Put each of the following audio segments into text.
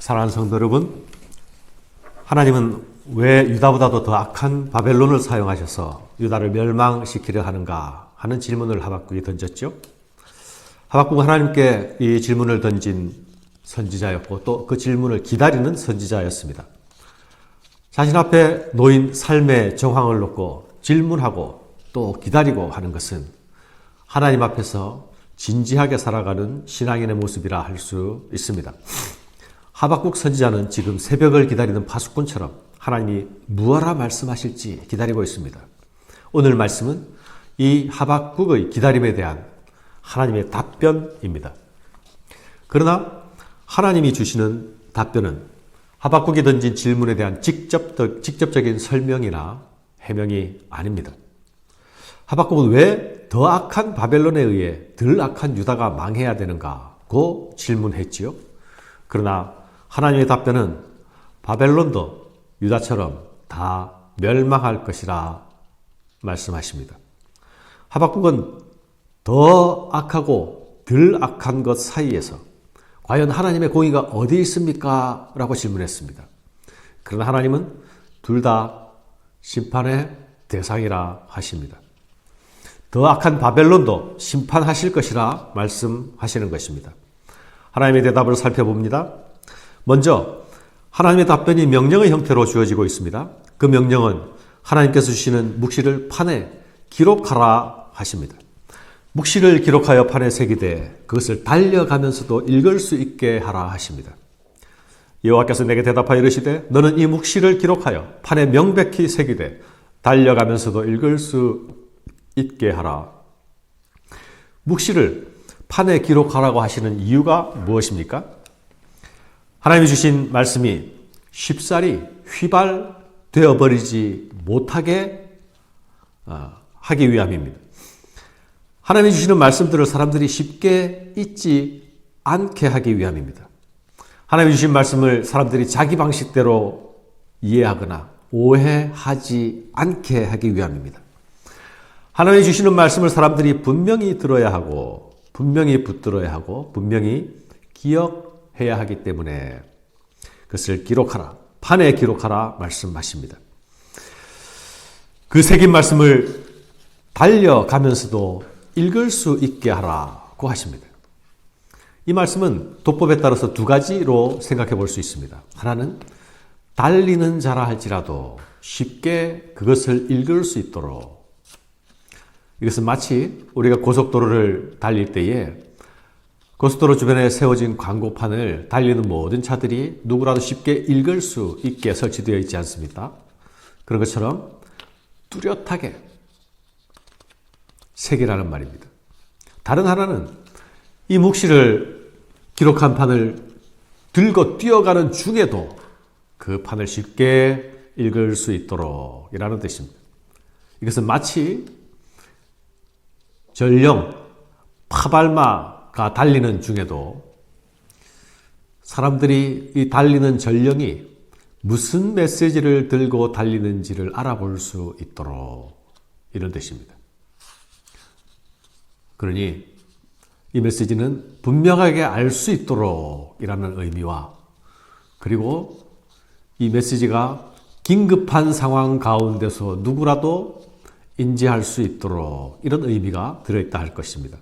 사랑하는 성도 여러분, 하나님은 왜 유다보다도 더 악한 바벨론을 사용하셔서 유다를 멸망시키려 하는가 하는 질문을 하박국이 던졌죠. 하박국은 하나님께 이 질문을 던진 선지자였고 또 그 질문을 기다리는 선지자였습니다. 자신 앞에 놓인 삶의 정황을 놓고 질문하고 또 기다리고 하는 것은 하나님 앞에서 진지하게 살아가는 신앙인의 모습이라 할 수 있습니다. 하박국 선지자는 지금 새벽을 기다리는 파수꾼처럼 하나님이 무엇라 말씀하실지 기다리고 있습니다. 오늘 말씀은 이 하박국의 기다림에 대한 하나님의 답변입니다. 그러나 하나님이 주시는 답변은 하박국이 던진 질문에 대한 직접적인 설명이나 해명이 아닙니다. 하박국은 왜 더 악한 바벨론에 의해 덜 악한 유다가 망해야 되는가고 질문했지요. 그러나 하나님의 답변은 바벨론도 유다처럼 다 멸망할 것이라 말씀하십니다. 하박국은 더 악하고 덜 악한 것 사이에서 과연 하나님의 공의가 어디 있습니까? 라고 질문했습니다. 그러나 하나님은 둘 다 심판의 대상이라 하십니다. 더 악한 바벨론도 심판하실 것이라 말씀하시는 것입니다. 하나님의 대답을 살펴봅니다. 먼저 하나님의 답변이 명령의 형태로 주어지고 있습니다. 그 명령은 하나님께서 주시는 묵시를 판에 기록하라 하십니다. 묵시를 기록하여 판에 새기되 그것을 달려가면서도 읽을 수 있게 하라 하십니다. 여호와께서 내게 대답하여 이르시되 너는 이 묵시를 기록하여 판에 명백히 새기되 달려가면서도 읽을 수 있게 하라. 묵시를 판에 기록하라고 하시는 이유가 무엇입니까? 하나님이 주신 말씀이 쉽사리 휘발되어 버리지 못하게 하기 위함입니다. 하나님이 주시는 말씀들을 사람들이 쉽게 잊지 않게 하기 위함입니다. 하나님이 주신 말씀을 사람들이 자기 방식대로 이해하거나 오해하지 않게 하기 위함입니다. 하나님이 주시는 말씀을 사람들이 분명히 들어야 하고 분명히 붙들어야 하고 분명히 기억해야 하기 때문에 그것을 기록하라, 판에 기록하라 말씀하십니다. 그 새긴 말씀을 달려가면서도 읽을 수 있게 하라고 하십니다. 이 말씀은 도법에 따라서 두 가지로 생각해 볼 수 있습니다. 하나는 달리는 자라 할지라도 쉽게 그것을 읽을 수 있도록, 이것은 마치 우리가 고속도로를 달릴 때에 고속도로 주변에 세워진 광고판을 달리는 모든 차들이 누구라도 쉽게 읽을 수 있게 설치되어 있지 않습니까? 그런 것처럼 뚜렷하게 새기라는 말입니다. 다른 하나는 이 묵시를 기록한 판을 들고 뛰어가는 중에도 그 판을 쉽게 읽을 수 있도록 이라는 뜻입니다. 이것은 마치 전령, 파발마가 달리는 중에도 사람들이 이 달리는 전령이 무슨 메시지를 들고 달리는지를 알아볼 수 있도록 이런 뜻입니다. 그러니 이 메시지는 분명하게 알 수 있도록 이라는 의미와, 그리고 이 메시지가 긴급한 상황 가운데서 누구라도 인지할 수 있도록 이런 의미가 들어있다 할 것입니다.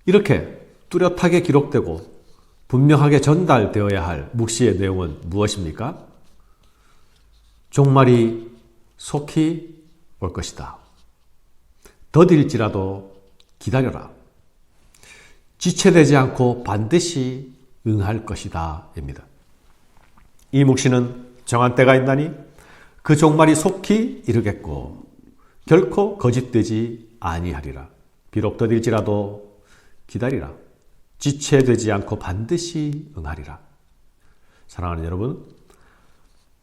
이렇게 뚜렷하게 기록되고 분명하게 전달되어야 할 묵시의 내용은 무엇입니까? 종말이 속히 올 것이다. 더딜지라도 기다려라. 지체되지 않고 반드시 응할 것이다 입니다. 이 묵시는 정한 때가 있나니 그 종말이 속히 이르겠고 결코 거짓되지 아니하리라. 비록 더딜지라도 기다리라. 지체되지 않고 반드시 응하리라. 사랑하는 여러분,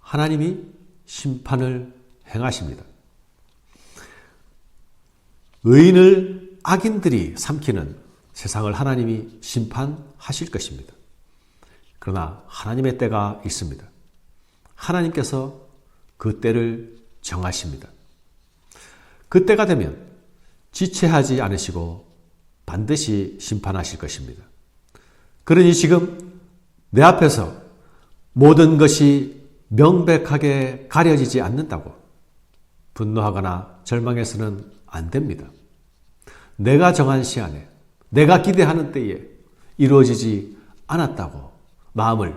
하나님이 심판을 행하십니다. 의인을 악인들이 삼키는 세상을 하나님이 심판하실 것입니다. 그러나 하나님의 때가 있습니다. 하나님께서 그 때를 정하십니다. 그 때가 되면 지체하지 않으시고 반드시 심판하실 것입니다. 그러니 지금 내 앞에서 모든 것이 명백하게 가려지지 않는다고 분노하거나 절망해서는 안 됩니다. 내가 정한 시간에, 내가 기대하는 때에 이루어지지 않았다고 마음을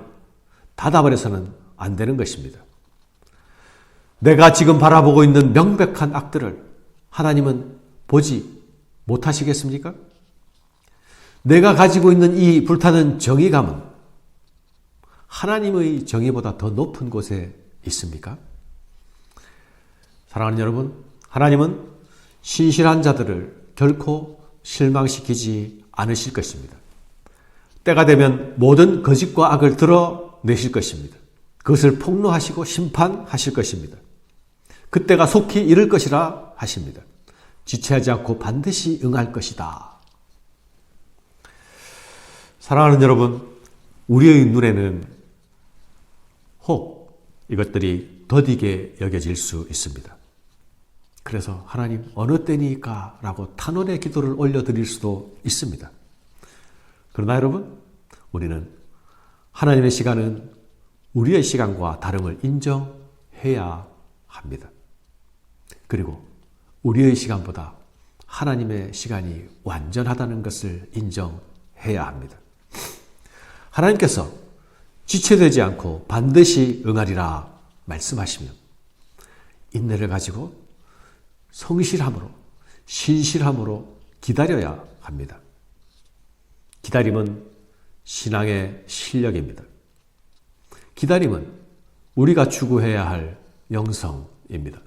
닫아버려서는 안 되는 것입니다. 내가 지금 바라보고 있는 명백한 악들을 하나님은 보지 못하시겠습니까? 내가 가지고 있는 이 불타는 정의감은 하나님의 정의보다 더 높은 곳에 있습니까? 사랑하는 여러분, 하나님은 신실한 자들을 결코 실망시키지 않으실 것입니다. 때가 되면 모든 거짓과 악을 드러내실 것입니다. 그것을 폭로하시고 심판하실 것입니다. 그때가 속히 이를 것이라 하십니다. 지체하지 않고 반드시 응할 것이다. 사랑하는 여러분, 우리의 눈에는 혹 이것들이 더디게 여겨질 수 있습니다. 그래서 하나님 어느 때니까 라고 탄원의 기도를 올려드릴 수도 있습니다. 그러나 여러분, 우리는 하나님의 시간은 우리의 시간과 다름을 인정해야 합니다. 그리고 우리의 시간보다 하나님의 시간이 완전하다는 것을 인정해야 합니다. 하나님께서 지체되지 않고 반드시 응하리라 말씀하시면 인내를 가지고 성실함으로, 신실함으로 기다려야 합니다. 기다림은 신앙의 실력입니다. 기다림은 우리가 추구해야 할 영성입니다.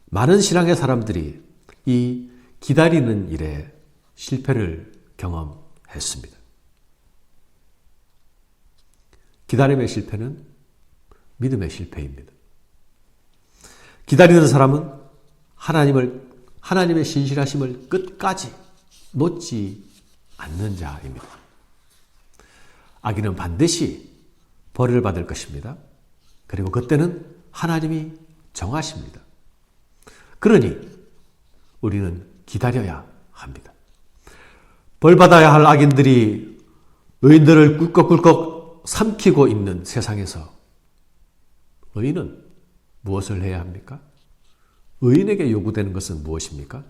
많은 신앙의 사람들이 이 기다리는 일에 실패를 경험했습니다. 기다림의 실패는 믿음의 실패입니다. 기다리는 사람은 하나님의 신실하심을 끝까지 놓지 않는 자입니다. 악인은 반드시 벌을 받을 것입니다. 그리고 그때는 하나님이 정하십니다. 그러니 우리는 기다려야 합니다. 벌 받아야 할 악인들이 의인들을 꿀꺽꿀꺽 삼키고 있는 세상에서 의인은 무엇을 해야 합니까? 의인에게 요구되는 것은 무엇입니까?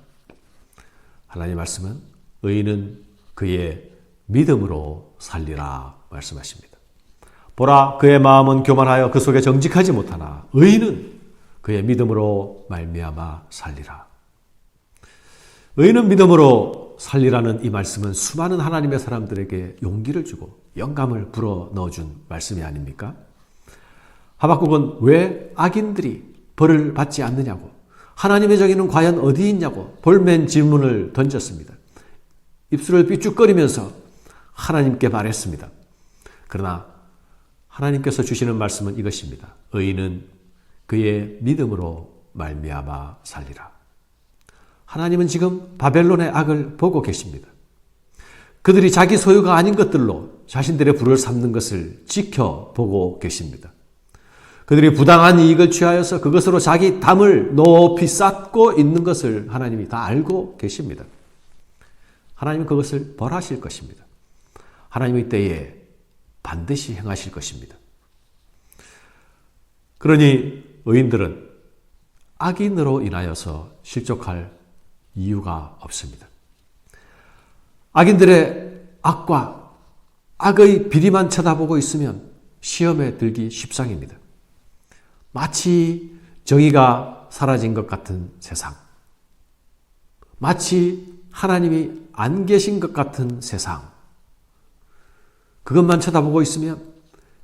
하나님의 말씀은 의인은 그의 믿음으로 살리라 말씀하십니다. 보라, 그의 마음은 교만하여 그 속에 정직하지 못하나 의인은 그의 믿음으로 말미암아 살리라. 의인은 믿음으로 살리라는 이 말씀은 수많은 하나님의 사람들에게 용기를 주고 영감을 불어 넣어준 말씀이 아닙니까? 하박국은 왜 악인들이 벌을 받지 않느냐고, 하나님의 정의는 과연 어디 있냐고 볼멘 질문을 던졌습니다. 입술을 삐죽거리면서 하나님께 말했습니다. 그러나 하나님께서 주시는 말씀은 이것입니다. 의인은 그의 믿음으로 말미암아 살리라. 하나님은 지금 바벨론의 악을 보고 계십니다. 그들이 자기 소유가 아닌 것들로 자신들의 부를 삼는 것을 지켜보고 계십니다. 그들이 부당한 이익을 취하여서 그것으로 자기 담을 높이 쌓고 있는 것을 하나님이 다 알고 계십니다. 하나님은 그것을 벌하실 것입니다. 하나님의 때에 반드시 행하실 것입니다. 그러니 의인들은 악인으로 인하여서 실족할 이유가 없습니다. 악인들의 악과 악의 비리만 쳐다보고 있으면 시험에 들기 십상입니다. 마치 정의가 사라진 것 같은 세상, 마치 하나님이 안 계신 것 같은 세상, 그것만 쳐다보고 있으면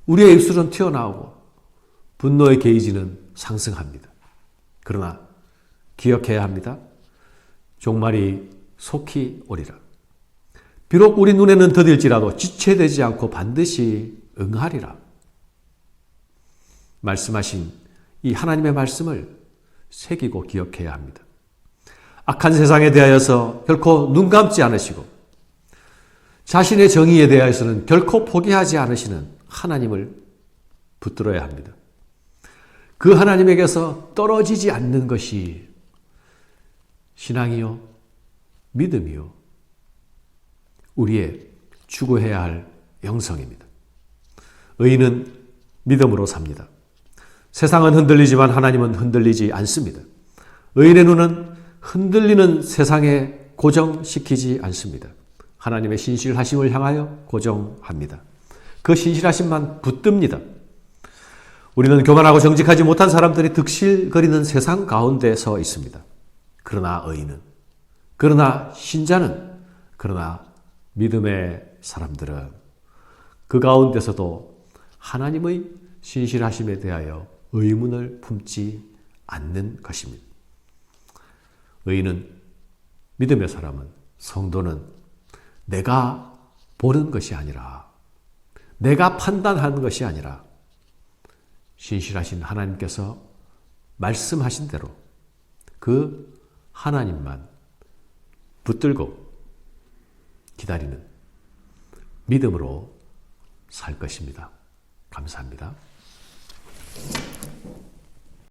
우리의 입술은 튀어나오고 분노의 게이지는 상승합니다. 그러나 기억해야 합니다. 종말이 속히 오리라. 비록 우리 눈에는 더딜지라도 지체되지 않고 반드시 응하리라. 말씀하신 이 하나님의 말씀을 새기고 기억해야 합니다. 악한 세상에 대하여서 결코 눈 감지 않으시고 자신의 정의에 대하여서는 결코 포기하지 않으시는 하나님을 붙들어야 합니다. 그 하나님에게서 떨어지지 않는 것이 신앙이요, 믿음이요, 우리의 추구해야 할 영성입니다. 의인은 믿음으로 삽니다. 세상은 흔들리지만 하나님은 흔들리지 않습니다. 의인의 눈은 흔들리는 세상에 고정시키지 않습니다. 하나님의 신실하심을 향하여 고정합니다. 그 신실하심만 붙듭니다. 우리는 교만하고 정직하지 못한 사람들이 득실거리는 세상 가운데 서 있습니다. 그러나 의인은, 그러나 신자는, 그러나 믿음의 사람들은 그 가운데서도 하나님의 신실하심에 대하여 의문을 품지 않는 것입니다. 의인은, 믿음의 사람은, 성도는 내가 보는 것이 아니라, 내가 판단하는 것이 아니라 신실하신 하나님께서 말씀하신 대로 그 하나님만 붙들고 기다리는 믿음으로 살 것입니다. 감사합니다.